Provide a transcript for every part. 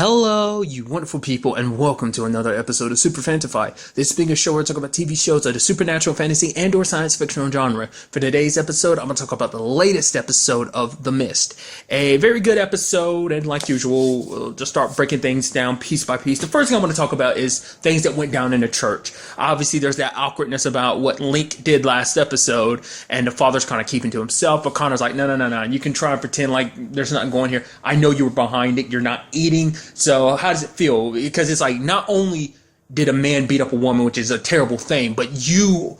Hello, you wonderful people, and welcome to another episode of Super-Fanta-Fi. This being a show where I talk about TV shows of the supernatural, fantasy, and or science fiction genre. For today's episode, I'm going to talk about the latest episode of The Mist. A very good episode, and like usual, we'll just start breaking things down piece by piece. The first thing I'm going to talk about is things that went down in the church. Obviously, there's that awkwardness about what Link did last episode, and the father's kind of keeping to himself, but Connor's like, no, you can try and pretend like there's nothing going here. I know you were behind it, you're not eating. So how does it feel? Because it's like, not only did a man beat up a woman, which is a terrible thing, but you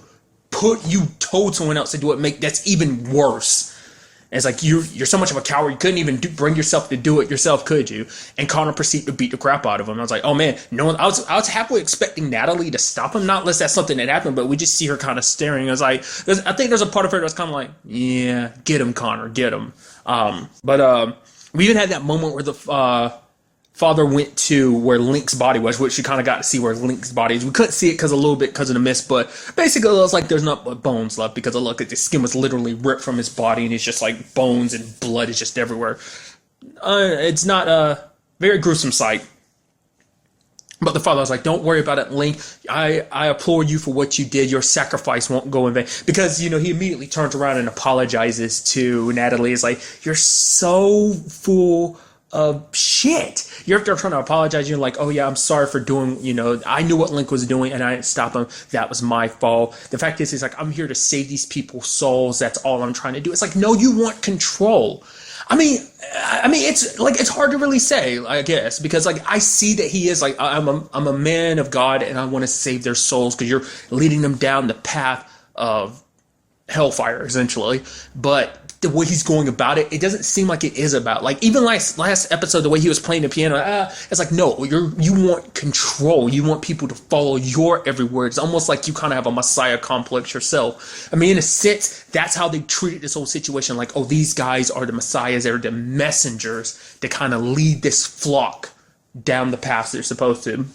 told someone else to do it. That's even worse. And it's like, you're so much of a coward, you couldn't even bring yourself to do it yourself, could you? And Connor proceeded to beat the crap out of him. I was like, oh man, I was happily expecting Natalie to stop him, not unless that's something that happened, but we just see her kind of staring. I was like, I think there's a part of her that's kind of like, yeah, get him, Connor, get him. But we even had that moment where the father went to where Link's body was, which you kind of got to see where Link's body is. We couldn't see it a little bit because of the mist, but basically it was like there's not but bones left because of look, the skin was literally ripped from his body and it's just like bones and blood is just everywhere. It's not a very gruesome sight. But the father was like, don't worry about it, Link. I implore you for what you did. Your sacrifice won't go in vain. Because, he immediately turns around and apologizes to Natalie. It's like, you're so full of shit. You're trying to apologize. You're like, oh yeah, I'm sorry for doing, I knew what Link was doing and I didn't stop him. That was my fault. The fact is, he's like, I'm here to save these people's souls. That's all I'm trying to do. It's like, no, you want control. I mean, it's hard to really say, I guess, because like I see that he is like, I'm a man of God and I want to save their souls because you're leading them down the path of hellfire, essentially. But the way he's going about it, it doesn't seem like it is about, like, even last episode, the way he was playing the piano, it's like, no, you want control. You want people to follow your every word. It's almost like you kind of have a messiah complex yourself. I mean, in a sense, that's how they treated this whole situation. Like, oh, these guys are the messiahs. They're the messengers that kind of lead this flock down the path they're supposed to.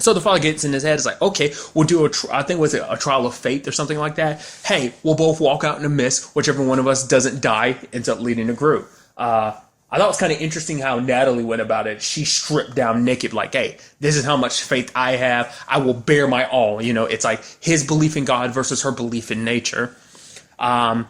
So the father gets in his head, is like, okay, we'll do I think was it a trial of faith or something like that. Hey, we'll both walk out in the mist. Whichever one of us doesn't die ends up leading the group. I thought it was kind of interesting how Natalie went about it. She stripped down naked, like, hey, this is how much faith I have. I will bear my all. It's like his belief in God versus her belief in nature. And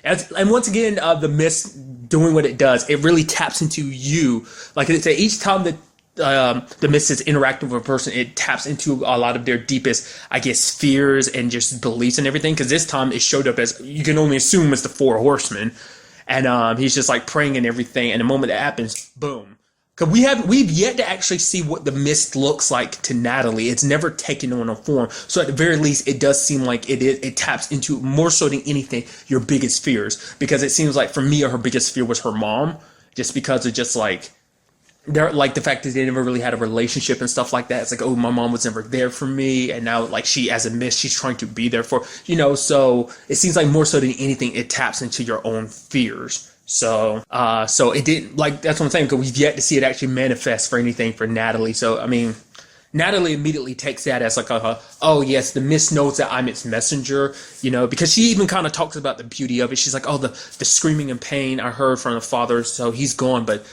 once again, the mist doing what it does, it really taps into you. Like it's each time that the mist is interacting with a person, it taps into a lot of their deepest, I guess, fears and just beliefs and everything. Because this time it showed up as, you can only assume it's the four horsemen, and he's just like praying and everything. And the moment that happens, boom. Because we've yet to actually see what the mist looks like to Natalie. It's never taken on a form. So at the very least, it does seem like it taps into, more so than anything, your biggest fears. Because it seems like for me, her biggest fear was her mom, just because of just like. They're like the fact that they never really had a relationship and stuff like that. It's like, oh, my mom was never there for me, and now like she, as a mist, she's trying to be there for, so it seems like more so than anything, it taps into your own fears. So it didn't, like, that's what I'm saying, because we've yet to see it actually manifest for anything for Natalie. So I mean, Natalie immediately takes that as like oh yes, the mist knows that I'm its messenger, because she even kind of talks about the beauty of it. She's like, oh, the screaming and pain I heard from the father, so he's gone, but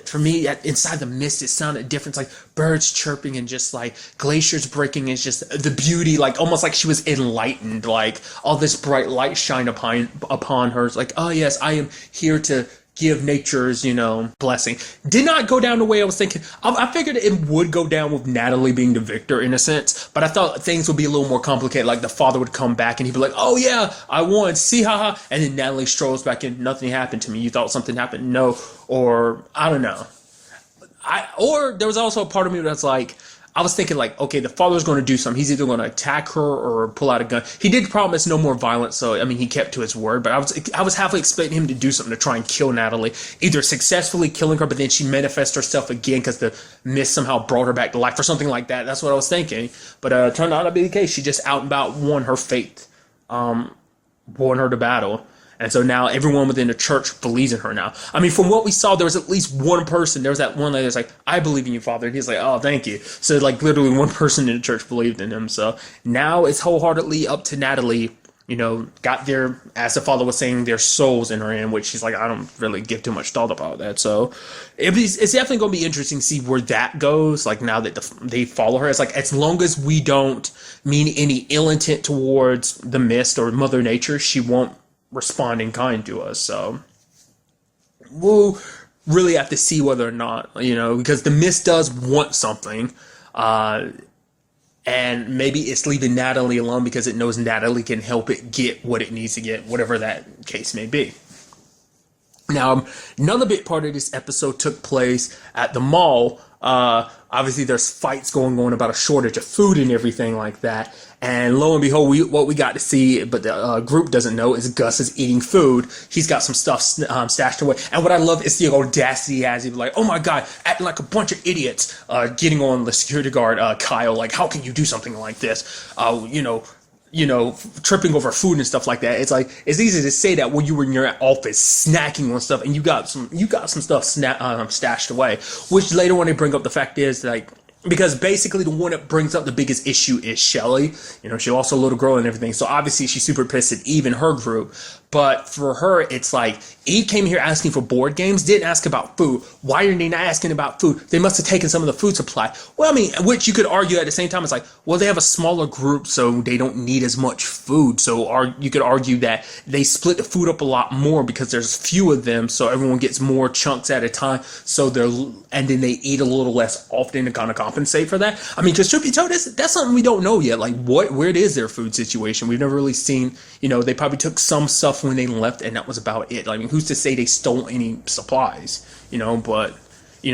for me, inside the mist, it sounded different. It's like birds chirping and just like glaciers breaking. It's just the beauty, like almost like she was enlightened, like all this bright light shine upon her. It's like, oh yes, I am here to give nature's, blessing. Did not go down the way I was thinking. I figured it would go down with Natalie being the victor in a sense, but I thought things would be a little more complicated. Like the father would come back and he'd be like, oh yeah, I won, see, haha. And then Natalie strolls back in, nothing happened to me. You thought something happened? No. Or I don't know. Or there was also a part of me that's like, I was thinking like, okay, the father's going to do something. He's either going to attack her or pull out a gun. He did promise no more violence, so I mean, he kept to his word. But I was halfway expecting him to do something to try and kill Natalie, either successfully killing her, but then she manifests herself again because the mist somehow brought her back to life or something like that. That's what I was thinking. But it turned out to be the case. She just out and about won her fate, won her to battle. And so now everyone within the church believes in her now. I mean, from what we saw, there was at least one person. There was that one lady that's like, I believe in you, Father. And he's like, oh, thank you. So like literally one person in the church believed in him. So now it's wholeheartedly up to Natalie got their, as the father was saying, their souls in her hand, which she's like, I don't really give too much thought about that. So it's definitely going to be interesting to see where that goes. Like, now that they follow her, it's like, as long as we don't mean any ill intent towards the mist or Mother Nature, she won't respond in kind to us. So we'll really have to see whether or not, because the mist does want something. And maybe it's leaving Natalie alone because it knows Natalie can help it get what it needs to get, whatever that case may be. Now, another big part of this episode took place at the mall. Obviously, there's fights going on about a shortage of food and everything like that. And lo and behold, what we got to see, but the group doesn't know, is Gus is eating food. He's got some stuff stashed away. And what I love is the audacity he has. He's like, oh my God, acting like a bunch of idiots, getting on the security guard, Kyle. Like, how can you do something like this? Tripping over food and stuff like that. It's like, it's easy to say that when you were in your office snacking on stuff and you got some stuff stashed away, which later on they bring up the fact is, like, because basically the one that brings up the biggest issue is Shelly. She's also a little girl and everything. So obviously she's super pissed at Eve and her group. But for her, it's like, Eve came here asking for board games, didn't ask about food. Why are they not asking about food? They must have taken some of the food supply. Well, I mean, which you could argue at the same time. It's like, well, they have a smaller group, so they don't need as much food. So you could argue that they split the food up a lot more because there's few of them, so everyone gets more chunks at a time. And then they eat a little less often to kind of compensate for that. I mean, because truth be told, that's something we don't know yet. Like, where is their food situation? We've never really seen, they probably took some stuff when they left and that was about it. I mean, who's to say they stole any supplies, but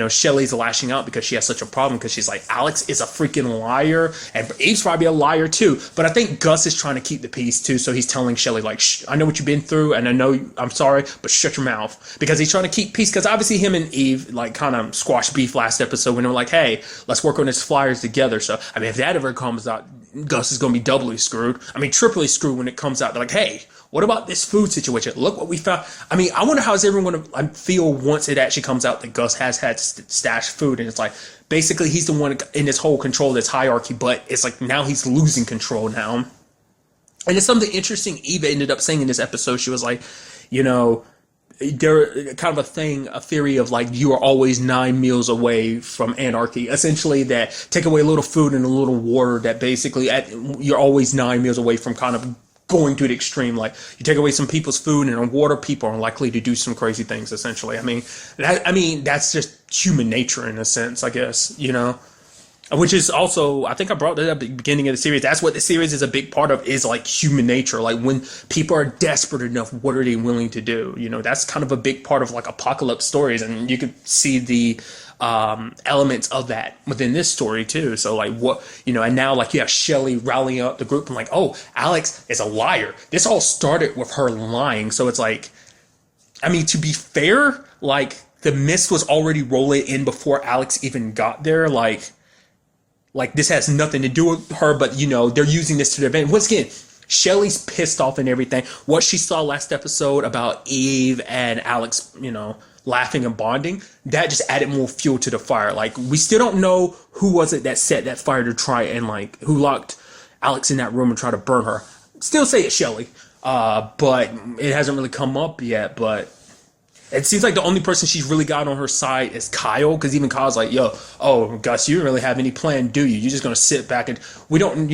Shelly's lashing out because she has such a problem because she's like, Alex is a freaking liar and Eve's probably a liar too. But I think Gus is trying to keep the peace too. So he's telling Shelly, like, I know what you've been through and I know I'm sorry, but shut your mouth, because he's trying to keep peace. Because obviously him and Eve like kind of squashed beef last episode when they were like, hey, let's work on these flyers together. So I mean, if that ever comes out, Gus is going to be doubly screwed. I mean, triply screwed when it comes out. They're like, hey, what about this food situation? Look what we found. I mean, I wonder how is everyone going to feel once it actually comes out that Gus has had stashed food. And it's like, basically, he's the one in this whole control, this hierarchy. But it's like now he's losing control now. And it's something interesting Eva ended up saying in this episode. She was like, there kind of a theory of like, you are always 9 meals away from anarchy. Essentially, that take away a little food and a little water, that basically you're always 9 meals away from kind of going to the extreme. Like, you take away some people's food and water, people are likely to do some crazy things, essentially. I mean, that's just human nature in a sense, I guess, which is also, I think I brought that up at the beginning of the series. That's what the series is a big part of, is like human nature. Like, when people are desperate enough, what are they willing to do? That's kind of a big part of like apocalypse stories. And you could see the elements of that within this story too. So like, what, and now like you have Shelly rallying up the group and like, oh, Alex is a liar. This all started with her lying. So it's like, I mean, to be fair, like the mist was already rolling in before Alex even got there. Like this has nothing to do with her, but they're using this to their advantage. Once again, Shelly's pissed off and everything. What she saw last episode about Eve and Alex, laughing and bonding, that just added more fuel to the fire. Like, we still don't know who was it that set that fire to try and like, who locked Alex in that room and tried to burn her. Still say it's Shelly, but it hasn't really come up yet. But it seems like the only person she's really got on her side is Kyle, because even Kyle's like, Gus, you don't really have any plan, do you? You're just going to sit back and we don't,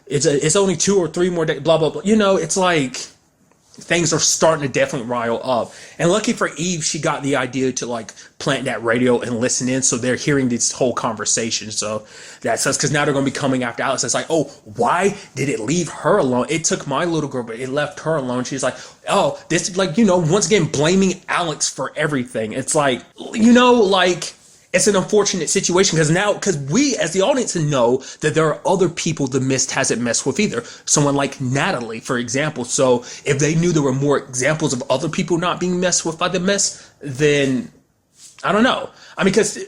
it's only 2 or 3 more days, blah, blah, blah. It's like things are starting to definitely rile up. And lucky for Eve, she got the idea to like plant that radio and listen in. So they're hearing this whole conversation. So that sucks, because now they're going to be coming after Alex. It's like, oh, why did it leave her alone? It took my little girl, but it left her alone. She's like, oh, this, like, once again, blaming Alex for everything. It's like, it's an unfortunate situation because we as the audience know that there are other people the mist hasn't messed with either. Someone like Natalie, for example. So if they knew there were more examples of other people not being messed with by the mist, then I don't know. I mean, because,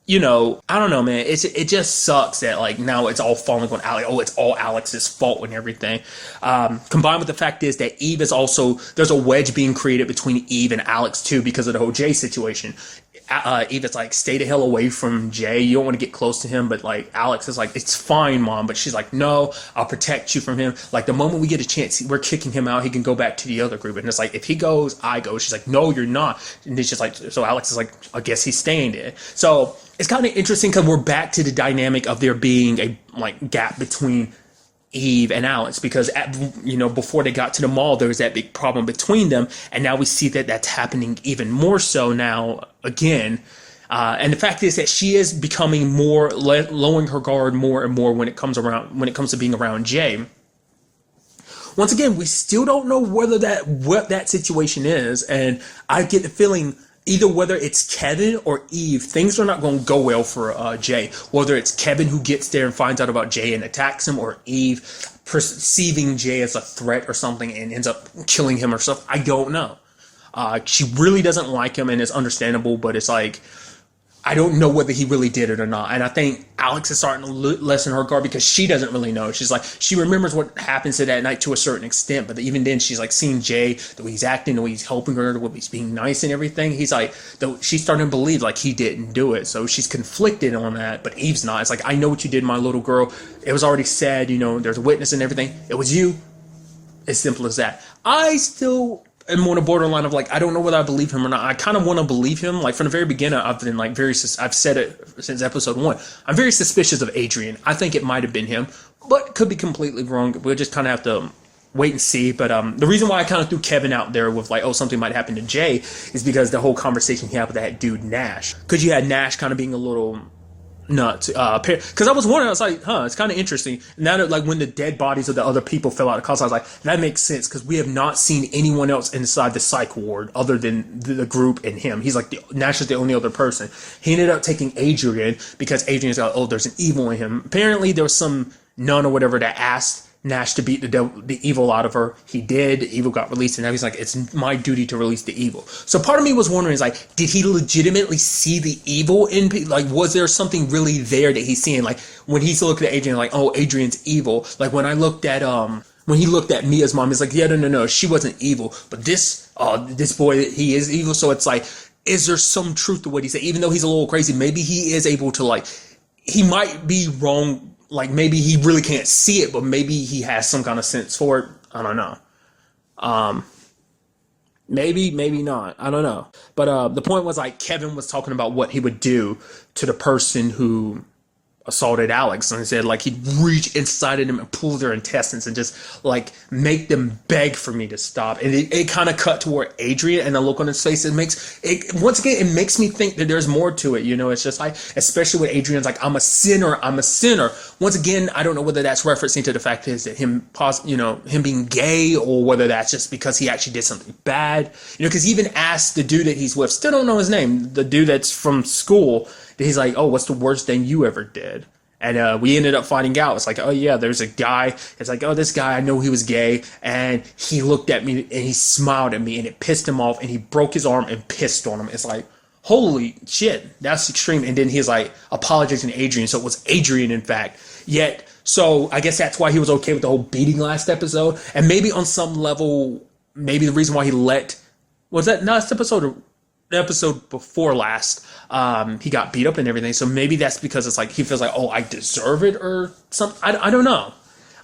I don't know, man. It just sucks that like now it's all falling on Alex. Oh, it's all Alex's fault and everything. Combined with the fact is that Eve is also, there's a wedge being created between Eve and Alex too because of the whole Jay situation. Eve is like, stay the hell away from Jay. You don't want to get close to him. But like Alex is like, it's fine, Mom. But she's like, no, I'll protect you from him. Like the moment we get a chance, we're kicking him out. He can go back to the other group. And it's like, if he goes, I go. She's like, no, you're not. And it's just like, so Alex is like, I guess he's staying there. So it's kind of interesting because we're back to the dynamic of there being a like gap between Eve and Alex, because before they got to the mall, there was that big problem between them, and now we see that that's happening even more so now again. And the fact is that she is becoming more lowering her guard more and more when it comes to being around Jay. Once again, we still don't know what that situation is, and I get the feeling either whether it's Kevin or Eve, things are not going to go well for Jay. Whether it's Kevin who gets there and finds out about Jay and attacks him, or Eve perceiving Jay as a threat or something and ends up killing him or stuff, I don't know. She really doesn't like him, and it's understandable, but it's like, I don't know whether he really did it or not. And I think Alex is starting to lessen her guard because she doesn't really know. She's like, she remembers what happens to that night to a certain extent, but even then she's like seeing Jay, the way he's acting, the way he's helping her, the way he's being nice and everything. He's like, she's starting to believe like he didn't do it. So she's conflicted on that, but Eve's not. It's like, I know what you did, my little girl. It was already said, there's a witness and everything. It was you. As simple as that. I still am on a borderline of like, I don't know whether I believe him or not. I kind of want to believe him. Like from the very beginning, I've been like I've said it since episode 1. I'm very suspicious of Adrian. I think it might have been him, but could be completely wrong. We'll just kind of have to wait and see. But the reason why I kind of threw Kevin out there with like, oh, something might happen to Jay is because the whole conversation he had with that dude Nash. Because you had Nash kind of being a little nuts, because I was wondering, I was like, it's kind of interesting now that like when the dead bodies of the other people fell out of closet, I was like, that makes sense because we have not seen anyone else inside the psych ward other than the group and him. He's like, Nash is the only other person. He ended up taking Adrian because Adrian's got, oh, there's an evil in him. Apparently there was some nun or whatever that asked Nash to beat the evil out of her. He did. The evil got released, and now he's like, it's my duty to release the evil. So part of me was wondering, is like, did he legitimately see the evil in people? Like, was there something really there that he's seeing? Like, when he's looking at Adrian, like, oh, Adrian's evil. Like, when I looked at, when he looked at Mia's mom, he's like, yeah, no, she wasn't evil. But this boy, he is evil. So it's like, is there some truth to what he said? Even though he's a little crazy, maybe he is able to, like, he might be wrong. Like, maybe he really can't see it, but maybe he has some kind of sense for it. I don't know. Maybe not. I don't know. But the point was, like, Kevin was talking about what he would do to the person who assaulted Alex, and he said like he'd reach inside of them and pull their intestines and just like make them beg for me to stop. And it kind of cut toward Adrian, and the look on his face, it makes it makes me think that there's more to it. It's just like, especially when Adrian's like, I'm a sinner. Once again, I don't know whether that's referencing to the fact is that him being gay, or whether that's just because he actually did something bad. Because he even asked the dude that he's with, still don't know his name, the dude that's from school, that he's like, oh, what's the worst thing you ever did? And we ended up finding out. It's like, oh yeah, there's a guy. It's like, oh, this guy, I know he was gay, and he looked at me and he smiled at me, and it pissed him off, and he broke his arm and pissed on him. It's like, holy shit, that's extreme. And then he's like apologizing to Adrian. So it was Adrian, in fact. Yet, so I guess that's why he was okay with the whole beating last episode. And maybe on some level, maybe the reason why he was that last episode or the episode before last, he got beat up and everything. So maybe that's because it's like he feels like, oh, I deserve it or something. I don't know.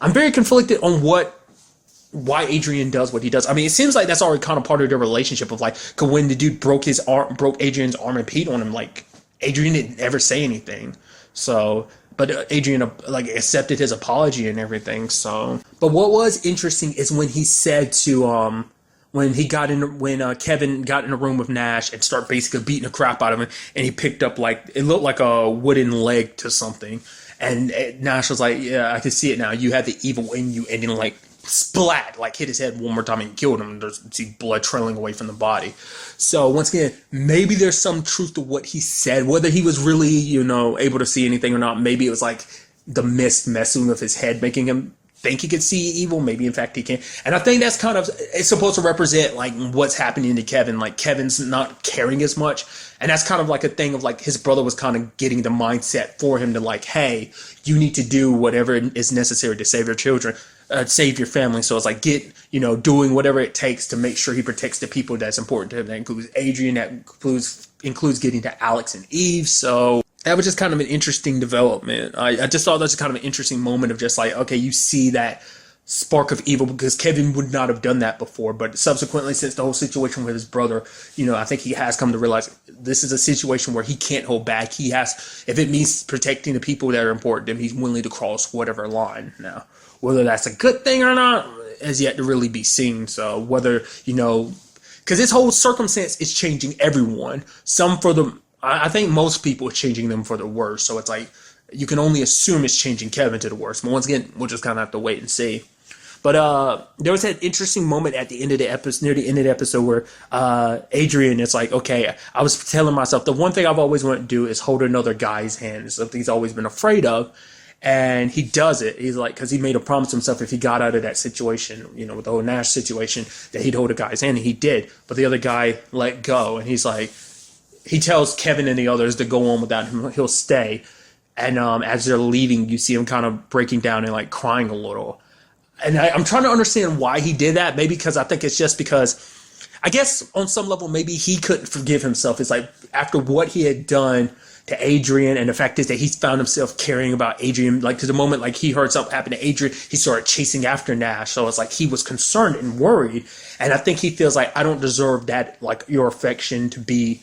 I'm very conflicted on why Adrian does what he does. I mean, it seems like that's already kind of part of their relationship of like, cause when the dude broke Adrian's arm and peed on him, like Adrian didn't ever say anything. So, but Adrian like accepted his apology and everything. So, but what was interesting is when he said to when Kevin got in a room with Nash and started basically beating the crap out of him, and he picked up like, it looked like a wooden leg to something, and Nash was like, yeah, I can see it now. You had the evil in you, and then like splat, like hit his head one more time and killed him. There's see blood trailing away from the body. So once again, maybe there's some truth to what he said, whether he was really, able to see anything or not. Maybe it was like the mist messing with his head, making him think he could see evil. Maybe in fact he can. And I think that's kind of, it's supposed to represent like what's happening to Kevin. Like Kevin's not caring as much. And that's kind of like a thing of like his brother was kind of getting the mindset for him to like, hey, you need to do whatever is necessary to save your children, save your family. So it's like doing whatever it takes to make sure he protects the people that's important to him. That includes Adrian, that includes getting to Alex and Eve. So that was just kind of an interesting development. I just thought that was kind of an interesting moment of just like, okay, you see that spark of evil, because Kevin would not have done that before. But subsequently, since the whole situation with his brother, I think he has come to realize this is a situation where he can't hold back. He has, if it means protecting the people that are important to him, he's willing to cross whatever line. Now, whether that's a good thing or not has yet to really be seen. So whether, because this whole circumstance is changing everyone. I think most people are changing them for the worse. So it's like, you can only assume it's changing Kevin to the worse. But once again, we'll just kind of have to wait and see. But there was that interesting moment at the end of the episode, near the end of the episode, where Adrian is like, okay, I was telling myself, the one thing I've always wanted to do is hold another guy's hand. It's something he's always been afraid of. And he does it. He's like, because he made a promise to himself if he got out of that situation, with the whole Nash situation, that he'd hold a guy's hand, and he did. But the other guy let go, and he's like, he tells Kevin and the others to go on without him. He'll stay. And as they're leaving, you see him kind of breaking down and like crying a little. And I'm trying to understand why he did that. Maybe because I think it's just because, I guess on some level, maybe he couldn't forgive himself. It's like after what he had done to Adrian, and the fact is that he's found himself caring about Adrian, like to the moment like he heard something happen to Adrian, he started chasing after Nash. So it's like he was concerned and worried. And I think he feels like, I don't deserve that, like your affection to be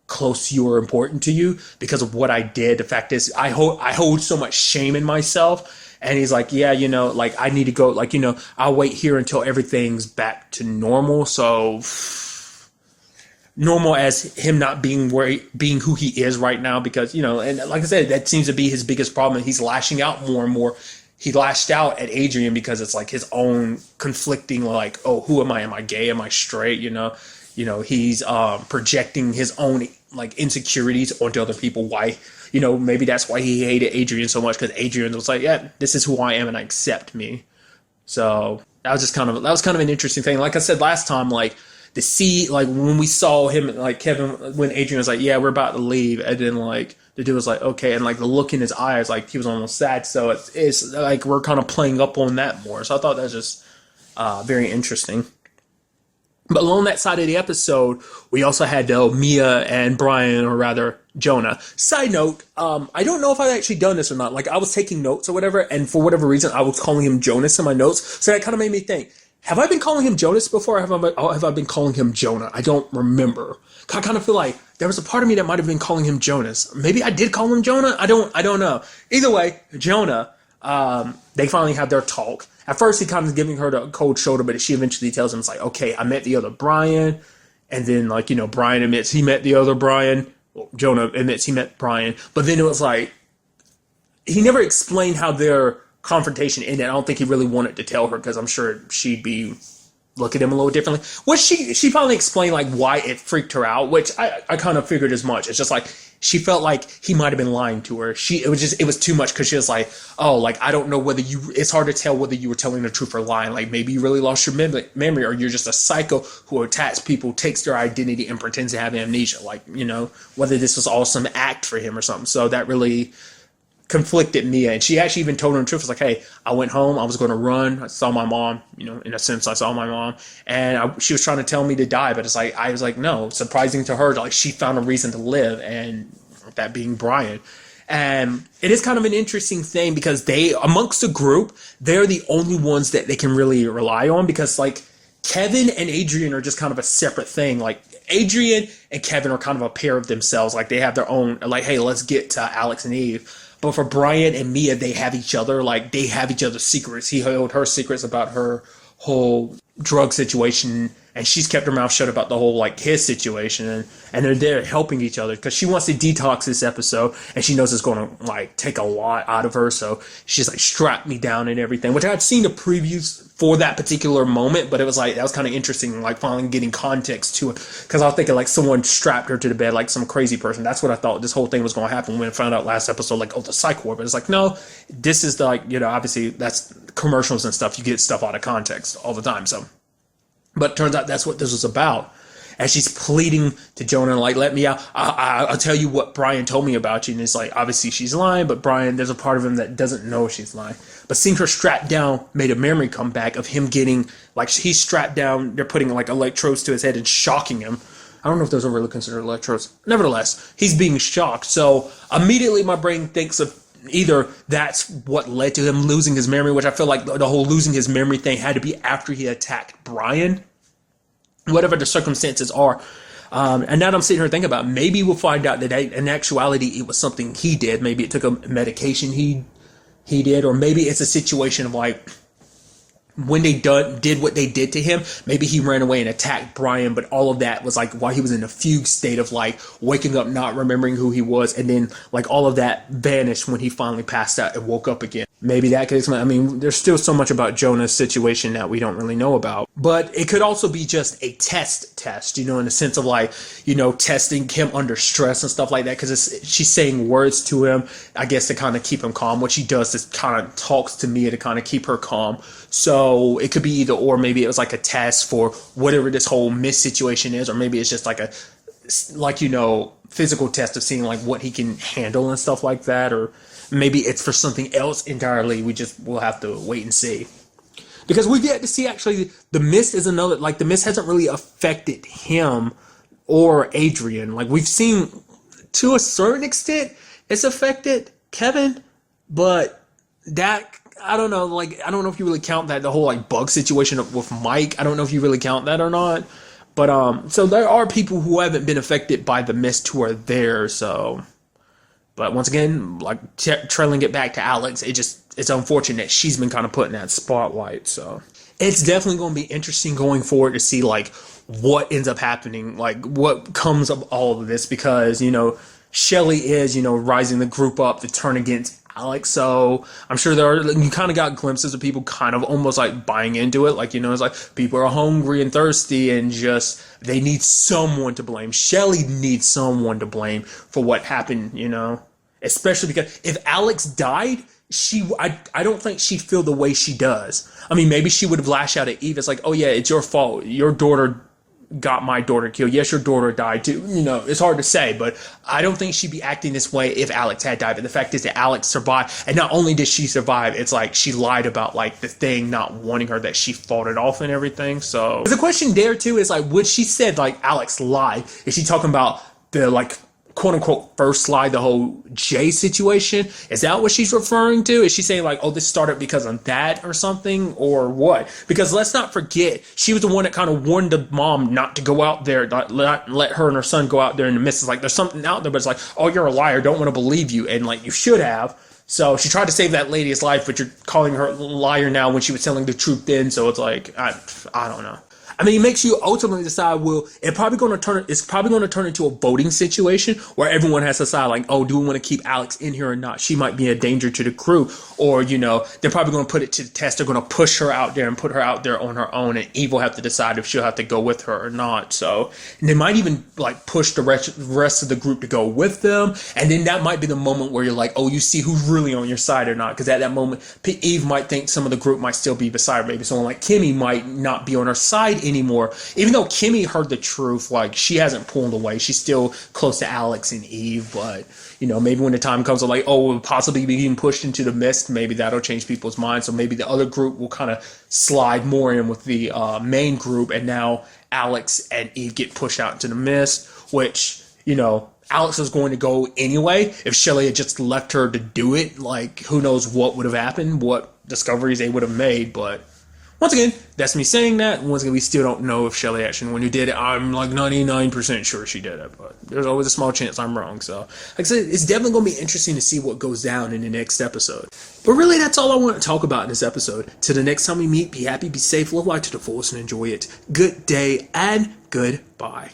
close to you or important to you because of what I did. The fact is I hold so much shame in myself. And he's like, yeah, like I need to go, like, I'll wait here until everything's back to normal. So normal as him not being who he is right now, because, and like I said, that seems to be his biggest problem. He's lashing out more and more. He lashed out at Adrian because it's like his own conflicting, like, oh, who am I? Am I gay? Am I straight? He's projecting his own like insecurities onto other people. Why, maybe that's why he hated Adrian so much, because Adrian was like, yeah, this is who I am and I accept me. So that was kind of an interesting thing. Like I said last time, like to see, like when we saw him, like Kevin, when Adrian was like, yeah, we're about to leave. And then like the dude was like, okay. And like the look in his eyes, like he was almost sad. So it's like, we're kind of playing up on that more. So I thought that was just very interesting. But along that side of the episode, we also had Mia and Brian, or rather Jonah. Side note, I don't know if I've actually done this or not. Like I was taking notes or whatever, and for whatever reason, I was calling him Jonas in my notes. So that kind of made me think, have I been calling him Jonas before, or have I been calling him Jonah? I don't remember. I kind of feel like there was a part of me that might have been calling him Jonas. Maybe I did call him Jonah. I don't know. Either way, Jonah, they finally have their talk. At first, he kind of giving her the cold shoulder, but she eventually tells him, it's like, okay, I met the other Brian. And then, like, Brian admits he met the other Brian. Well, Jonah admits he met Brian. But then it was like, he never explained how their confrontation ended. I don't think he really wanted to tell her, because I'm sure she'd be look at him a little differently. Which she finally explained, like, why it freaked her out, which I kind of figured as much. It's just like, she felt like he might have been lying to her. It was too much, because she was like, oh, like, I don't know whether it's hard to tell whether you were telling the truth or lying. Like, maybe you really lost your memory, or you're just a psycho who attacks people, takes their identity, and pretends to have amnesia. Like, whether this was all some act for him or something. So that really conflicted Mia. And she actually even told her the truth. It was like, hey, I went home, I was going to run, I saw my mom, in a sense, I saw my mom, and she was trying to tell me to die, but it's like, I was like, no. Surprising to her, like, she found a reason to live, and that being Brian. And it is kind of an interesting thing, because they, amongst the group, they're the only ones that they can really rely on, because like Kevin and Adrian are just kind of a separate thing. Like Adrian and Kevin are kind of a pair of themselves. Like they have their own, like, hey, let's get to Alex and Eve. But for Brian and Mia, they have each other. Like, they have each other's secrets. He held her secrets about her whole drug situation, and she's kept her mouth shut about the whole, like, his situation. And they're there helping each other, because she wants to detox this episode, and she knows it's going to, like, take a lot out of her. So she's like, strap me down and everything, which I'd seen the previews for that particular moment, but it was like, that was kind of interesting, like, finally getting context to it, because I was thinking, like, someone strapped her to the bed, like some crazy person. That's what I thought this whole thing was going to happen when I found out last episode, like, oh, the psych ward. But it's like, no, this is the, like, obviously that's commercials and stuff, you get stuff out of context all the time. So, but it turns out that's what this was about. And she's pleading to Jonah, like, let me out. I'll tell you what Brian told me about you. And it's like, obviously she's lying, but Brian, there's a part of him that doesn't know she's lying. But seeing her strapped down made a memory come back of him getting, like, he's strapped down. They're putting, like, electrodes to his head and shocking him. I don't know if those are really considered electrodes. Nevertheless, he's being shocked. So immediately my brain thinks of either that's what led to him losing his memory, which I feel like the whole losing his memory thing had to be after he attacked Brian. Whatever the circumstances are. And now I'm sitting here thinking about, maybe we'll find out that in actuality it was something he did. Maybe it took a medication he did, or maybe it's a situation of like, when they did what they did to him, maybe he ran away and attacked Brian, but all of that was like while he was in a fugue state of like waking up, not remembering who he was, and then like all of that vanished when he finally passed out and woke up again. Maybe that could explain. I mean, there's still so much about Jonah's situation that we don't really know about. But it could also be just a test, you know, in the sense of like, you know, testing him under stress and stuff like that. Because she's saying words to him, I guess, to kind of keep him calm. What she does is kind of talks to Mia to kind of keep her calm. So it could be either or. Maybe it was like a test for whatever this whole Miss situation is. Or maybe it's just like a, like, you know, physical test of seeing like what he can handle and stuff like that. Or maybe it's for something else entirely. We'll have to wait and see. Because we've yet to see, actually, the mist is another, like, the mist hasn't really affected him or Adrian. Like, we've seen, to a certain extent, it's affected Kevin, but that, I don't know, like, I don't know if you really count that, the whole, like, bug situation with Mike. I don't know if you really count that or not. But, so there are people who haven't been affected by the mist who are there, so. But once again, like, trailing it back to Alex, it's unfortunate she's been kind of put in that spotlight. So it's definitely going to be interesting going forward to see, like, what ends up happening, like, what comes of all of this. Because, you know, Shelly is, you know, rising the group up to turn against Alex. So I'm sure you kind of got glimpses of people kind of almost like buying into it. Like, you know, it's like people are hungry and thirsty and just, they need someone to blame. Shelly needs someone to blame for what happened, you know, especially because if Alex died, I don't think she'd feel the way she does. I mean, maybe she would have lashed out at Eve. It's like, oh yeah, it's your fault. Your daughter got my daughter killed. Yes, your daughter died too. You know, it's hard to say, but I don't think she'd be acting this way if Alex had died. But the fact is that Alex survived, and not only did she survive, it's like she lied about like the thing not wanting her, that she fought it off and everything. So the question there too is like, when she said like Alex lied, is she talking about the like quote unquote first lie, the whole Jay situation? Is that what she's referring to? Is she saying like, oh, this started because of that or something, or what? Because let's not forget, she was the one that kind of warned the mom not to go out there, not let her and her son go out there in the mist. It's like, there's something out there, but it's like, oh, you're a liar, don't want to believe you, and like, you should have. So she tried to save that lady's life, but you're calling her a liar now when she was telling the truth then. So it's like, I don't know. I mean, it makes you ultimately decide, well, it's probably going to turn into a voting situation where everyone has to decide, like, oh, do we want to keep Alex in here or not? She might be a danger to the crew. Or, you know, they're probably going to put it to the test. They're going to push her out there and put her out there on her own, and Eve will have to decide if she'll have to go with her or not. So, and they might even, like, push the rest of the group to go with them. And then that might be the moment where you're like, oh, you see who's really on your side or not. Because at that moment, Eve might think some of the group might still be beside her. Maybe someone like Kimmy might not be on her side anymore. Even though Kimmy heard the truth, like, she hasn't pulled away. She's still close to Alex and Eve. But, you know, maybe when the time comes, like, oh, we'll possibly be getting pushed into the mist, maybe that'll change people's minds. So maybe the other group will kind of slide more in with the main group, and now Alex and Eve get pushed out into the mist, which, you know, Alex was going to go anyway. If Shelly had just left her to do it, like, who knows what would have happened, what discoveries they would have made. But once again, that's me saying that. Once again, we still don't know if Shelly actually, when you did it, I'm like 99% sure she did it, but there's always a small chance I'm wrong. So, like I said, it's definitely going to be interesting to see what goes down in the next episode. But really, that's all I want to talk about in this episode. Till the next time we meet, be happy, be safe, live life to the fullest, and enjoy it. Good day, and goodbye.